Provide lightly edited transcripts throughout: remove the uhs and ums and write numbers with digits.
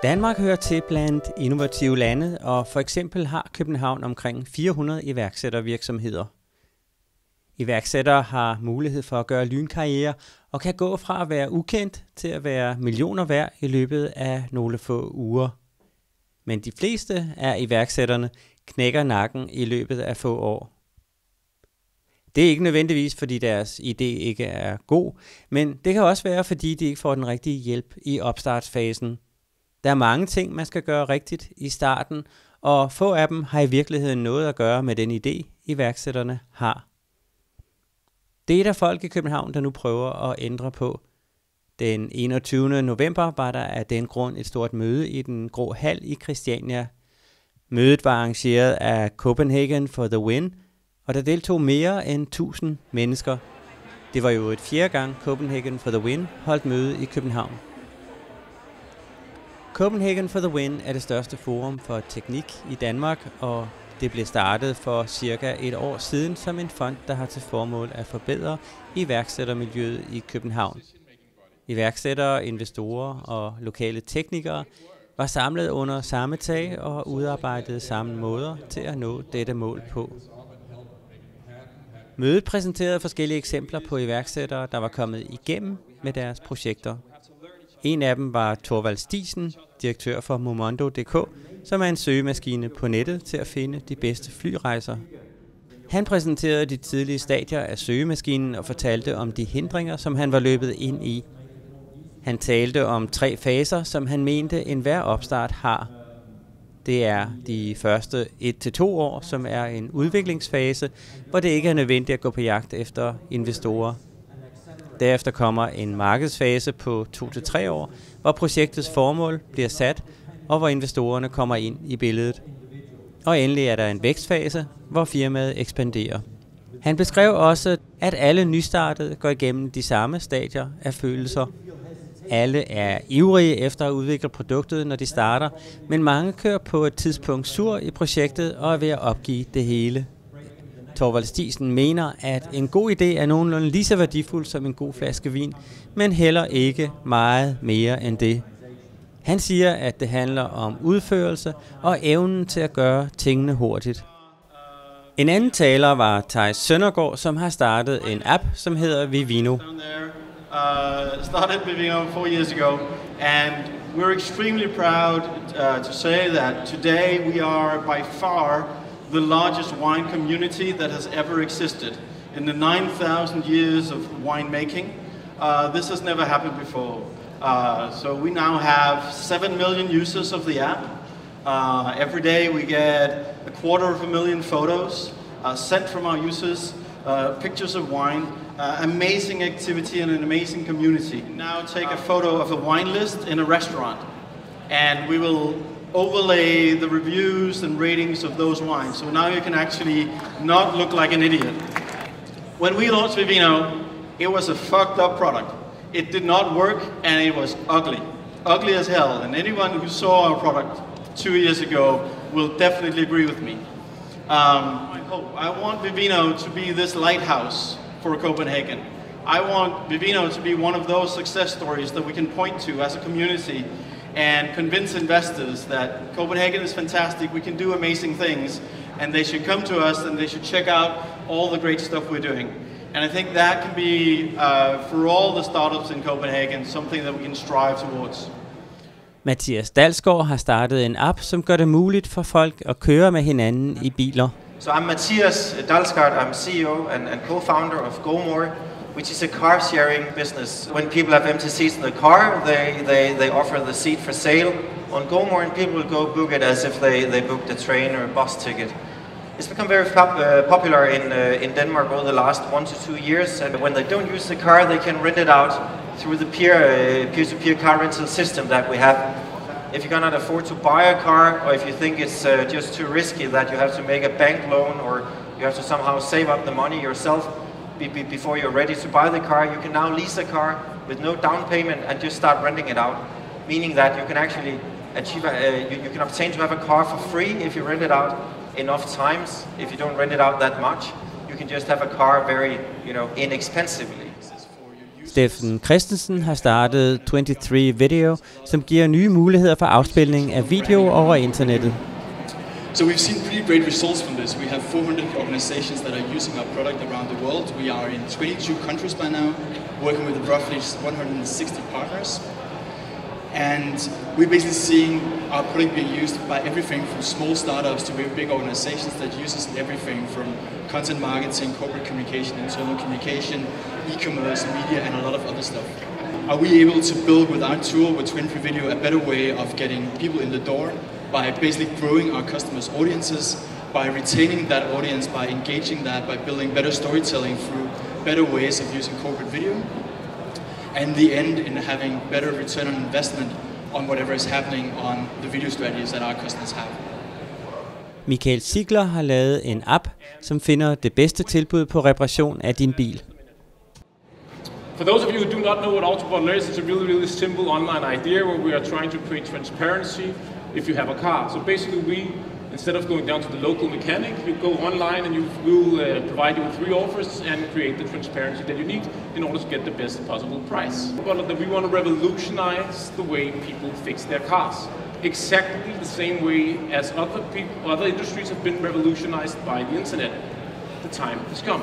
Danmark hører til blandt innovative lande, og for eksempel har København omkring 400 iværksættervirksomheder. Iværksættere har mulighed for at gøre lynkarriere og kan gå fra at være ukendt til at være millioner værd i løbet af nogle få uger. Men de fleste af iværksætterne knækker nakken i løbet af få år. Det er ikke nødvendigvis, fordi deres idé ikke er god, men det kan også være, fordi de ikke får den rigtige hjælp i opstartsfasen. Der er mange ting, man skal gøre rigtigt i starten, og få af dem har i virkeligheden noget at gøre med den idé, iværksætterne har. Det er der folk i København, der nu prøver at ændre på. Den 21. november var der af den grund et stort møde i den grå hal i Christiania. Mødet var arrangeret af copenhagenforthewin, og der deltog mere end 1000 mennesker. Det var jo et fjerde gang copenhagenforthewin holdt møde i København. copenhagenforthewin er det største forum for teknik i Danmark, og det blev startet for cirka et år siden som en fond, der har til formål at forbedre iværksættermiljøet i København. Iværksættere, investorer og lokale teknikere var samlet under samme tag og udarbejdede samme måder til at nå dette mål på. Mødet præsenterede forskellige eksempler på iværksættere, der var kommet igennem med deres projekter. En af dem var Thorvald Stisen, direktør for Momondo.dk, som er en søgemaskine på nettet til at finde de bedste flyrejser. Han præsenterede de tidlige stadier af søgemaskinen og fortalte om de hindringer, som han var løbet ind i. Han talte om 3 faser, som han mente enhver opstart har. Det er de første 1-2 år, som er en udviklingsfase, hvor det ikke er nødvendigt at gå på jagt efter investorer. Derefter kommer en markedsfase på 2-3 år, hvor projektets formål bliver sat, og hvor investorerne kommer ind i billedet. Og endelig er der en vækstfase, hvor firmaet ekspanderer. Han beskrev også, at alle nystartede går igennem de samme stadier af følelser. Alle er ivrige efter at udvikle produktet, når de starter, men mange kører på et tidspunkt sur i projektet og er ved at opgive det hele. Thorvald Stisen mener, at en god idé er nogenlunde lige så værdifuld som en god flaske vin, men heller ikke meget mere end det. Han siger, at det handler om udførelse og evnen til at gøre tingene hurtigt. En anden taler var Theis Søndergaard, som har startet en app, som hedder Vivino. Started Vivino 4 years ago, and we're extremely proud to say that today we are by far the largest wine community that has ever existed. In the 9,000 years of winemaking, this has never happened before. So we now have 7 million users of the app. Every day we get 250,000 photos sent from our users, pictures of wine, amazing activity and an amazing community. Now take a photo of a wine list in a restaurant, and we will overlay the reviews and ratings of those wines. So now you can actually not look like an idiot. When we launched Vivino, it was a fucked up product. It did not work and it was ugly. Ugly as hell. And anyone who saw our product 2 years ago will definitely agree with me. I want Vivino to be this lighthouse for Copenhagen. I want Vivino to be one of those success stories that we can point to as a community and convince investors that Copenhagen is fantastic, we can do amazing things, and they should come to us and they should check out all the great stuff we're doing. And I think that can be, for all the startups in Copenhagen, something that we can strive towards. Mathias Dalsgaard har startet en app, som gør det muligt for folk at køre med hinanden i biler. So I'm Mathias Dalsgaard, I'm CEO and co-founder of GoMore, which is a car sharing business. When people have empty seats in the car, they offer the seat for sale on GoMore, and people will go book it as if they booked a train or a bus ticket. It's become very popular in Denmark over the last 1 to 2 years, and when they don't use the car, they can rent it out through the peer-to-peer car rental system that we have. If you cannot afford to buy a car, or if you think it's just too risky that you have to make a bank loan, or you have to somehow save up the money yourself before you're ready to buy the car, you can now lease a car with no down payment and just start renting it out, meaning that you can actually achieve you can obtain to have a car for free if you rent it out enough times. If you don't rent it out that much, you can just have a car very, inexpensively. Steffen Christianshavn har startet 23 Video, som giver nye muligheder for afspilning af video over internettet. So we've seen pretty great results from this. We have 400 organizations that are using our product around the world. We are in 22 countries by now, working with roughly 160 partners. And we're basically seeing our product being used by everything from small startups to very big organizations that uses everything from content marketing, corporate communication, internal communication, e-commerce, media, and a lot of other stuff. Are we able to build with our tool, with 23 Video, a better way of getting people in the door by basically growing our customers' audiences, by retaining that audience, by engaging that, by building better storytelling through better ways of using corporate video, and the end in having better return on investment on whatever is happening on the video strategies that our customers have. Michael Ziegler har lavet en app, som finder det bedste tilbud på reparation af din bil. For those of you who do not know what Autobot is, it's a really simple online idea where we are trying to create transparency if you have a car. So basically instead of going down to the local mechanic, you go online and we'll provide you with 3 offers and create the transparency that you need in order to get the best possible price. But we want to revolutionize the way people fix their cars. Exactly the same way as other industries have been revolutionized by the internet. The time has come.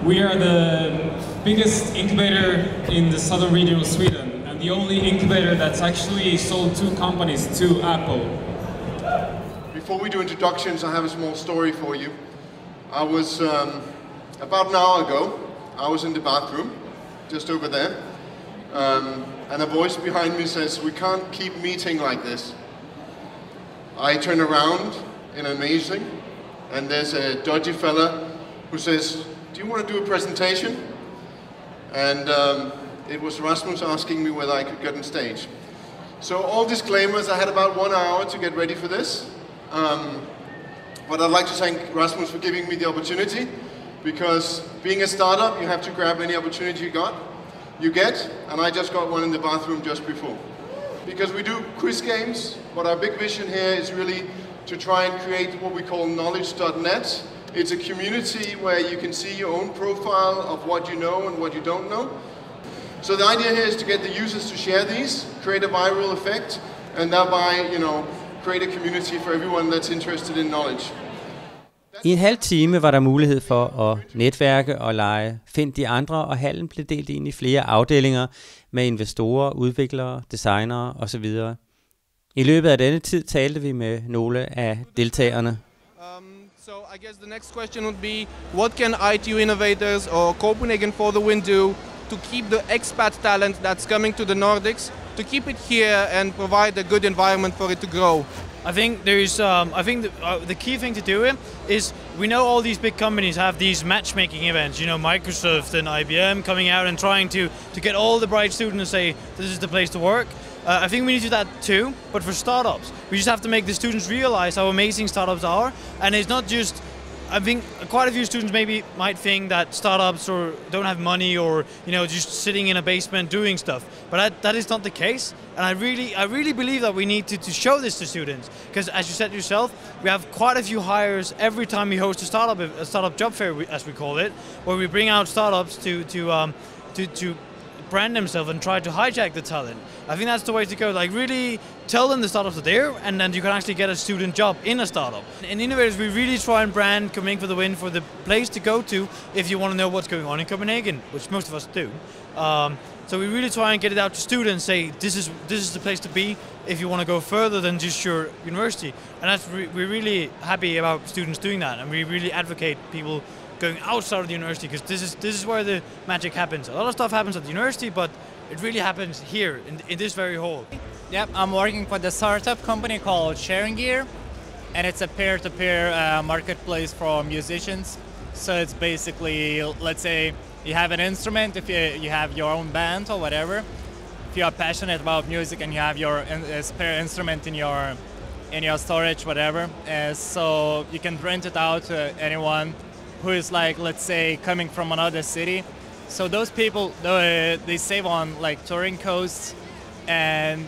We are the biggest incubator in the southern region of Sweden, and the only incubator that's actually sold 2 companies to Apple. Before we do introductions, I have a small story for you. I was, about an hour ago, I was in the bathroom, just over there, and a voice behind me says, "We can't keep meeting like this." I turn around in amazing, and there's a dodgy fella who says, "Do you want to do a presentation?" And it was Rasmus asking me whether I could get on stage. So all disclaimers, I had about 1 hour to get ready for this. But I'd like to thank Rasmus for giving me the opportunity, because being a startup, you have to grab any opportunity you get, and I just got one in the bathroom just before. Because we do quiz games, but our big vision here is really to try and create what we call knowledge.net. It's a community where you can see your own profile of what you know and what you don't know. So the idea here is to get the users to share these, create a viral effect, and thereby, create a community for everyone that's interested in knowledge. I en halv time var der mulighed for at netværke og lege Find de andre, og hallen blev delt ind i flere afdelinger med investorer, udviklere, designere osv. I løbet af denne tid talte vi med nogle af deltagerne. So I guess the next question would be, what can ITU innovators or copenhagenforthewin do to keep the expat talent that's coming to the Nordics, to keep it here and provide a good environment for it to grow? I think the key thing to do is, we know all these big companies have these matchmaking events, Microsoft and IBM coming out and trying to get all the bright students and say this is the place to work. I think we need to do that too, but for startups, we just have to make the students realize how amazing startups are, and it's not just. I think quite a few students might think that startups don't have money, or just sitting in a basement doing stuff, but that is not the case. And I really believe that we need to show this to students, because as you said yourself, we have quite a few hires every time we host a startup job fair, as we call it, where we bring out startups to brand themselves and try to hijack the talent. I think that's the way to go. Like, really tell them the startups are there, and then you can actually get a student job in a startup. In Innovators, we really try and brand copenhagenforthewin for the place to go to if you want to know what's going on in Copenhagen, which most of us do. So we really try and get it out to students, say this is the place to be if you want to go further than just your university. And we're really happy about students doing that, and we really advocate people going outside of the university, because this is where the magic happens. A lot of stuff happens at the university, but it really happens here in this very hall. Yep, I'm working for the startup company called Sharing Gear, and it's a peer-to-peer marketplace for musicians. So it's basically, let's say you have an instrument, if you have your own band or whatever, if you are passionate about music and you have your spare instrument in your storage, whatever, so you can rent it out to anyone who is, like, let's say, coming from another city. So those people, they save on like touring costs, and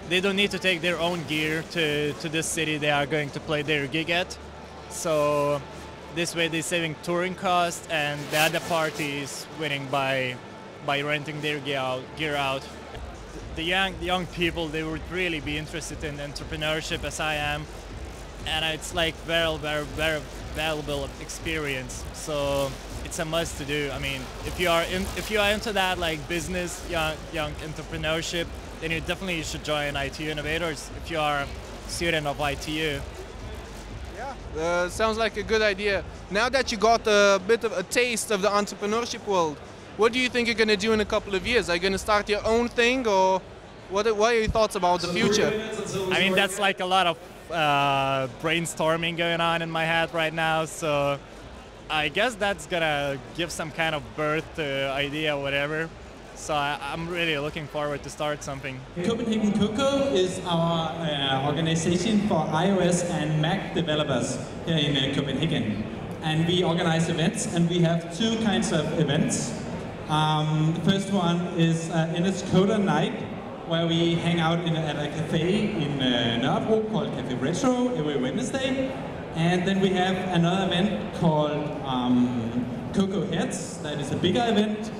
they don't need to take their own gear to this city they are going to play their gig at. So this way they're saving touring costs, and the other party is winning by renting their gear out. The young people, they would really be interested in entrepreneurship as I am, and it's like very valuable experience. So it's a must to do. I mean, if you are into that like business, young entrepreneurship, then you definitely should join ITU Innovators if you are a student of ITU. Yeah, sounds like a good idea. Now that you got a bit of a taste of the entrepreneurship world, what do you think you're going to do in a couple of years? Are you going to start your own thing, or what are your thoughts about the future? I mean, that's like a lot of brainstorming going on in my head right now, so I guess that's gonna give some kind of birth to idea, whatever. So I'm really looking forward to start something. Copenhagen Cocoa is our organization for iOS and Mac developers here in Copenhagen. And we organize events, and we have two kinds of events. The first one is NS Coder Night, where we hang out at a cafe in Nørrebro called Café Retro every Wednesday. And then we have another event called Cocoa Heads. That is a bigger event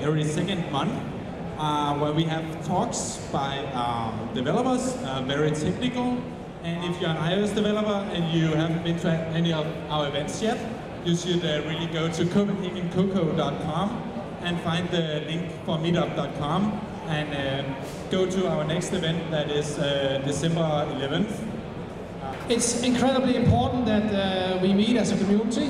every second month, where we have talks by developers, very technical. And if you're an iOS developer and you haven't been to any of our events yet, you should really go to copenhagenforthewin.com and find the link for meetup.com and go to our next event that is December 11th. It's incredibly important that we meet as a community,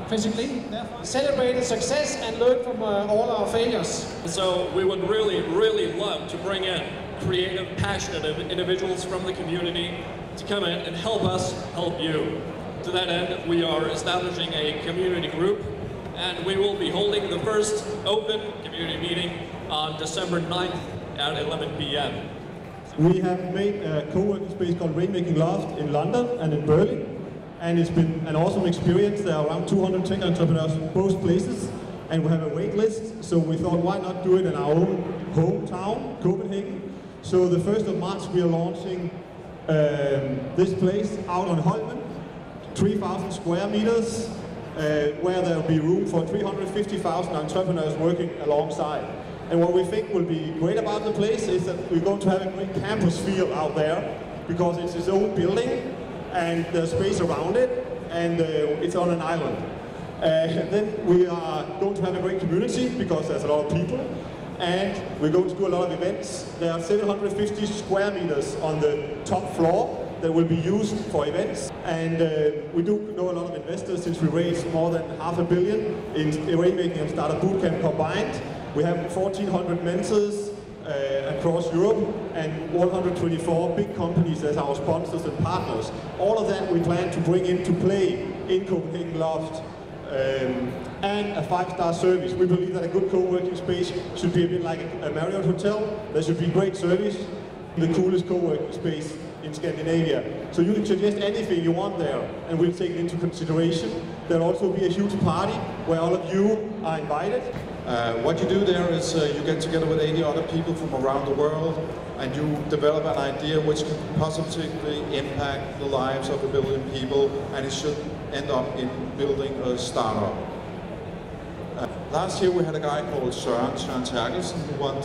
physically, celebrate the success and learn from all our failures. So we would really love to bring in creative, passionate individuals from the community to come in and help us help you. To that end, we are establishing a community group, and we will be holding the first open community meeting on December 9th at 11 p.m. We have made a co-working space called Rainmaking Loft in London and in Berlin, and it's been an awesome experience. There are around 200 tech entrepreneurs in both places, and we have a wait list, so we thought why not do it in our own hometown, Copenhagen. So the 1st of March we are launching this place out on Holmen, 3,000 square meters, where there will be room for 350,000 entrepreneurs working alongside. And what we think will be great about the place is that we're going to have a great campus feel out there, because it's its own building and there's space around it, and it's on an island. Then we are going to have a great community because there's a lot of people, and we're going to do a lot of events. There are 750 square meters on the top floor that will be used for events, and we do know a lot of investors since we raised more than $500 million in Rainmaking and Startup Bootcamp combined. We have 1,400 mentors across Europe and 124 big companies as our sponsors and partners. All of that we plan to bring into play in Copenhagen Loft, and a 5-star service. We believe that a good co-working space should be a bit like a Marriott hotel. There should be great service, the coolest co-working space in Scandinavia. So you can suggest anything you want there, and we'll take it into consideration. There'll also be a huge party where all of you are invited. What you do there is you get together with 80 other people from around the world, and you develop an idea which can positively impact the lives of 1 billion people, and it should end up in building a startup. Last year we had a guy called Christianshavns who won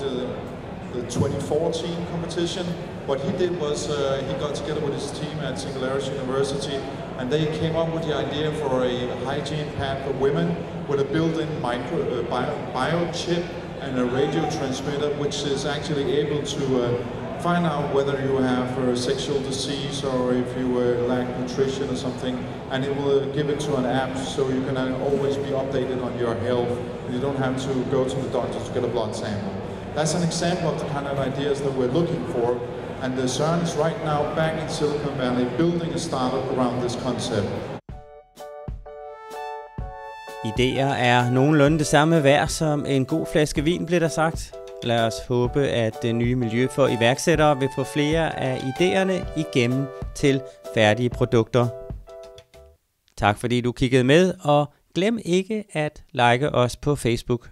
the 2014 competition. What he did was he got together with his team at Singularity University, and they came up with the idea for a hygiene pad for women with a built-in biochip and a radio transmitter, which is actually able to find out whether you have a sexual disease or if you lack nutrition or something, and it will give it to an app so you can always be updated on your health, and you don't have to go to the doctor to get a blood sample. That's an example of the kind of ideas that we're looking for, and the Søren is right now back in Silicon Valley building a startup around this concept. Ideer er nogenlunde det samme værd som en god flaske vin, blev der sagt. Lad os håbe, at det nye miljø for iværksættere vil få flere af idéerne igennem til færdige produkter. Tak fordi du kiggede med, og glem ikke at like os på Facebook.